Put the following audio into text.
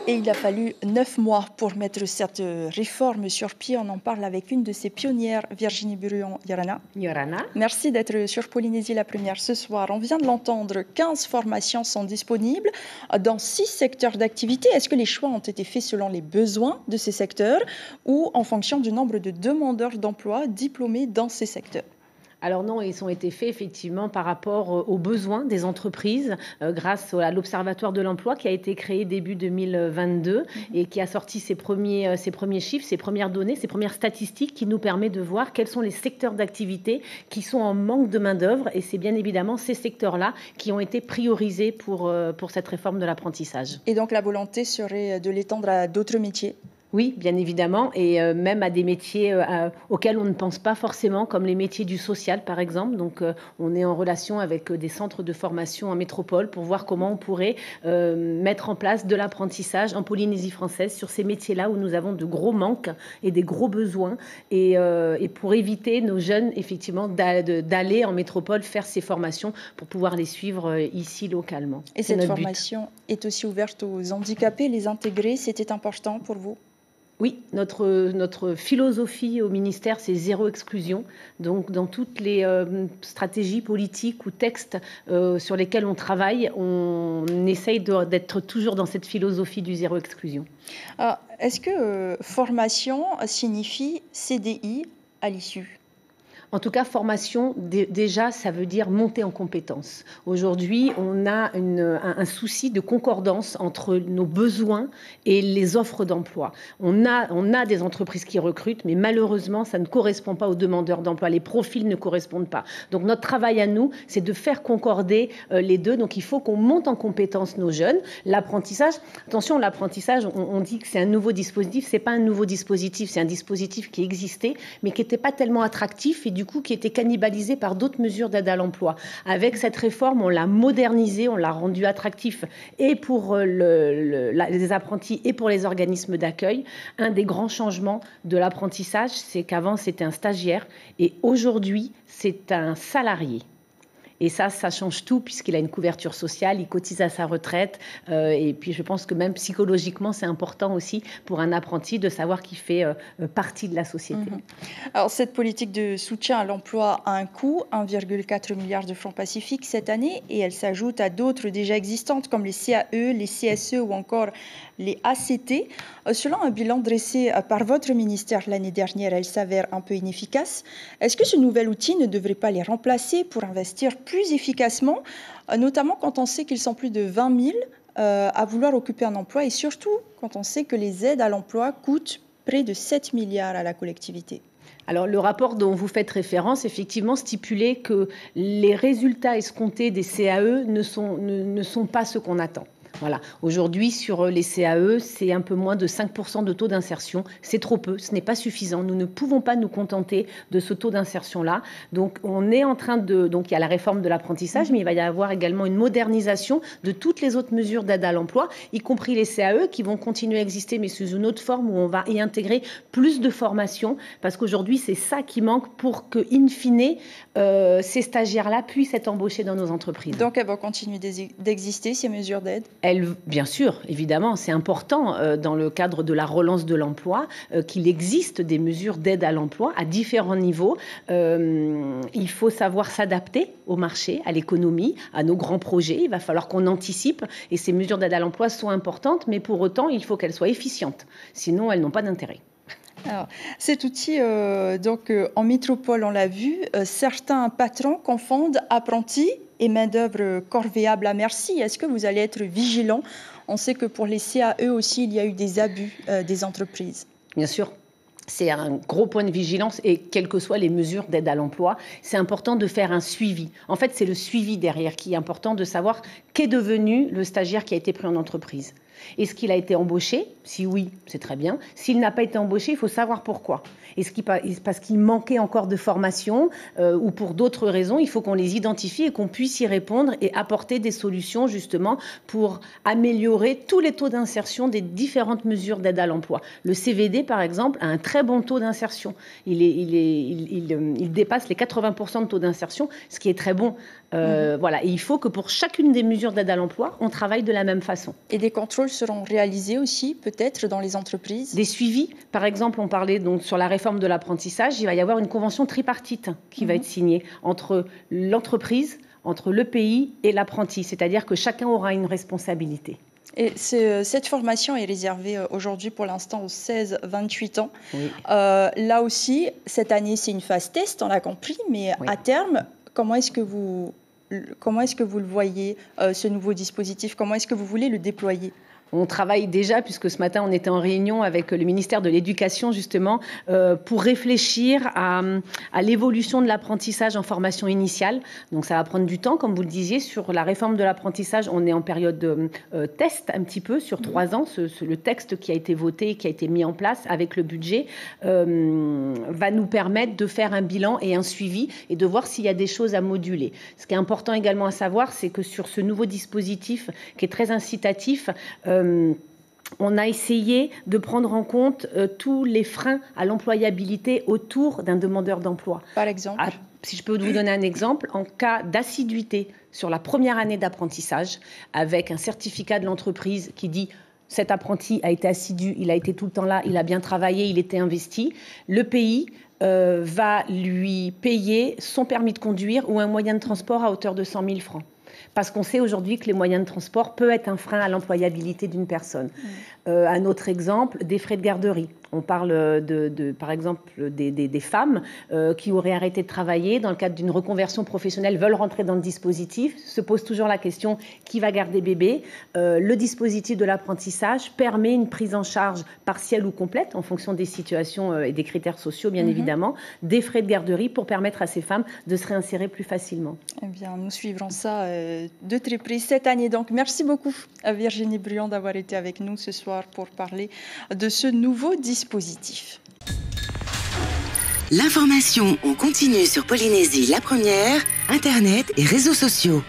Et il a fallu 9 mois pour mettre cette réforme sur pied. On en parle avec une de ses pionnières, Virginie Buruan-Yarana. Yorana. Merci d'être sur Polynésie la première ce soir. On vient de l'entendre, 15 formations sont disponibles dans 6 secteurs d'activité. Est-ce que les choix ont été faits selon les besoins de ces secteurs ou en fonction du nombre de demandeurs d'emploi diplômés dans ces secteurs? Alors non, ils ont été faits effectivement par rapport aux besoins des entreprises grâce à l'Observatoire de l'emploi qui a été créé début 2022 et qui a sorti ses premiers chiffres, ses premières données, ses premières statistiques qui nous permettent de voir quels sont les secteurs d'activité qui sont en manque de main-d'œuvre. Et c'est bien évidemment ces secteurs-là qui ont été priorisés pour cette réforme de l'apprentissage. Et donc la volonté serait de l'étendre à d'autres métiers? Oui, bien évidemment, et même à des métiers auxquels on ne pense pas forcément, comme les métiers du social, par exemple. Donc, on est en relation avec des centres de formation en métropole pour voir comment on pourrait mettre en place de l'apprentissage en Polynésie française sur ces métiers-là où nous avons de gros manques et des gros besoins, et pour éviter nos jeunes, effectivement, d'aller en métropole faire ces formations pour pouvoir les suivre ici, localement. Et cette formation est aussi ouverte aux handicapés, les intégrer, c'était important pour vous? Oui, notre philosophie au ministère, c'est zéro exclusion. Donc, dans toutes les stratégies politiques ou textes sur lesquels on travaille, on essaye d'être toujours dans cette philosophie du zéro exclusion. Est-ce que formation signifie CDI à l'issue? En tout cas, formation, déjà, ça veut dire monter en compétences. Aujourd'hui, on a un souci de concordance entre nos besoins et les offres d'emploi. On a des entreprises qui recrutent, mais malheureusement, ça ne correspond pas aux demandeurs d'emploi. Les profils ne correspondent pas. Donc, notre travail à nous, c'est de faire concorder les deux. Donc, il faut qu'on monte en compétences nos jeunes. L'apprentissage, attention, l'apprentissage, on dit que c'est un nouveau dispositif. C'est pas un nouveau dispositif, c'est un dispositif qui existait, mais qui n'était pas tellement attractif et du coup qui était cannibalisé par d'autres mesures d'aide à l'emploi. Avec cette réforme, on l'a modernisé, on l'a rendu attractif et pour les apprentis et pour les organismes d'accueil. Un des grands changements de l'apprentissage, c'est qu'avant c'était un stagiaire et aujourd'hui c'est un salarié. Et ça change tout puisqu'il a une couverture sociale, il cotise à sa retraite. Et puis je pense que même psychologiquement, c'est important aussi pour un apprenti de savoir qu'il fait partie de la société. Alors cette politique de soutien à l'emploi a un coût, 1,4 milliard de francs pacifiques cette année, et elle s'ajoute à d'autres déjà existantes comme les CAE, les CSE ou encore les ACT. Selon un bilan dressé par votre ministère l'année dernière, elle s'avère un peu inefficace. Est-ce que ce nouvel outil ne devrait pas les remplacer pour investir plus efficacement, notamment quand on sait qu'ils sont plus de 20 000 à vouloir occuper un emploi et surtout quand on sait que les aides à l'emploi coûtent près de 7 milliards à la collectivité? Alors, le rapport dont vous faites référence, effectivement, stipulait que les résultats escomptés des CAE ne sont pas ce qu'on attend. Voilà. Aujourd'hui, sur les CAE, c'est un peu moins de 5% de taux d'insertion. C'est trop peu, ce n'est pas suffisant. Nous ne pouvons pas nous contenter de ce taux d'insertion-là. Donc, on est en train de... Donc, il y a la réforme de l'apprentissage, mais il va y avoir également une modernisation de toutes les autres mesures d'aide à l'emploi, y compris les CAE, qui vont continuer à exister, mais sous une autre forme où on va y intégrer plus de formation, parce qu'aujourd'hui, c'est ça qui manque pour que, in fine, ces stagiaires-là puissent être embauchés dans nos entreprises. Donc, elles vont continuer d'exister, ces mesures d'aide? Bien sûr, évidemment, c'est important dans le cadre de la relance de l'emploi qu'il existe des mesures d'aide à l'emploi à différents niveaux. Il faut savoir s'adapter au marché, à l'économie, à nos grands projets. Il va falloir qu'on anticipe et ces mesures d'aide à l'emploi sont importantes, mais pour autant, il faut qu'elles soient efficientes. Sinon, elles n'ont pas d'intérêt. Alors, cet outil, en métropole, on l'a vu, certains patrons confondent apprentis et main-d'œuvre corvéable à merci. Est-ce que vous allez être vigilant? On sait que pour les CAE aussi, il y a eu des abus des entreprises. Bien sûr. C'est un gros point de vigilance et quelles que soient les mesures d'aide à l'emploi, c'est important de faire un suivi. En fait, c'est le suivi derrière qui est important de savoir qu'est devenu le stagiaire qui a été pris en entreprise. Est-ce qu'il a été embauché? Si oui, c'est très bien. S'il n'a pas été embauché, il faut savoir pourquoi. Est-ce parce qu'il manquait encore de formation ou pour d'autres raisons? Il faut qu'on les identifie et qu'on puisse y répondre et apporter des solutions justement pour améliorer tous les taux d'insertion des différentes mesures d'aide à l'emploi. Le CVD, par exemple, a un très bon taux d'insertion. Il dépasse les 80% de taux d'insertion, ce qui est très bon. Voilà. Et il faut que pour chacune des mesures d'aide à l'emploi, on travaille de la même façon. Et des contrôles seront réalisés aussi, peut-être, dans les entreprises? Des suivis. Par exemple, on parlait donc sur la réforme de l'apprentissage. Il va y avoir une convention tripartite qui va être signée entre l'entreprise, entre le pays et l'apprenti. C'est-à-dire que chacun aura une responsabilité. Et cette formation est réservée aujourd'hui pour l'instant aux 16-28 ans. Oui. Là aussi, cette année, c'est une phase test, on l'a compris, mais à terme, comment est-ce que vous le voyez, ce nouveau dispositif? Comment est-ce que vous voulez le déployer? On travaille déjà, puisque ce matin, on était en réunion avec le ministère de l'Éducation, justement, pour réfléchir à l'évolution de l'apprentissage en formation initiale. Donc, ça va prendre du temps, comme vous le disiez. Sur la réforme de l'apprentissage, on est en période de test, un petit peu, sur 3 ans. Le texte qui a été voté, qui a été mis en place avec le budget, va nous permettre de faire un bilan et un suivi et de voir s'il y a des choses à moduler. Ce qui est important également à savoir, c'est que sur ce nouveau dispositif, qui est très incitatif, on a essayé de prendre en compte tous les freins à l'employabilité autour d'un demandeur d'emploi. Par exemple, si je peux vous donner un exemple, en cas d'assiduité sur la première année d'apprentissage, avec un certificat de l'entreprise qui dit cet apprenti a été assidu, il a été tout le temps là, il a bien travaillé, il était investi, le pays va lui payer son permis de conduire ou un moyen de transport à hauteur de 100 000 francs. Parce qu'on sait aujourd'hui que les moyens de transport peuvent être un frein à l'employabilité d'une personne. Un autre exemple, des frais de garderie. On parle par exemple des femmes qui auraient arrêté de travailler dans le cadre d'une reconversion professionnelle, veulent rentrer dans le dispositif, se posent toujours la question qui va garder bébé. Le dispositif de l'apprentissage permet une prise en charge partielle ou complète en fonction des situations et des critères sociaux, bien évidemment, des frais de garderie pour permettre à ces femmes de se réinsérer plus facilement. Eh bien, nous suivrons ça de très près cette année. Donc, merci beaucoup à Virginie Briand d'avoir été avec nous ce soir pour parler de ce nouveau dispositif. L'information en continu sur Polynésie la première, Internet et réseaux sociaux.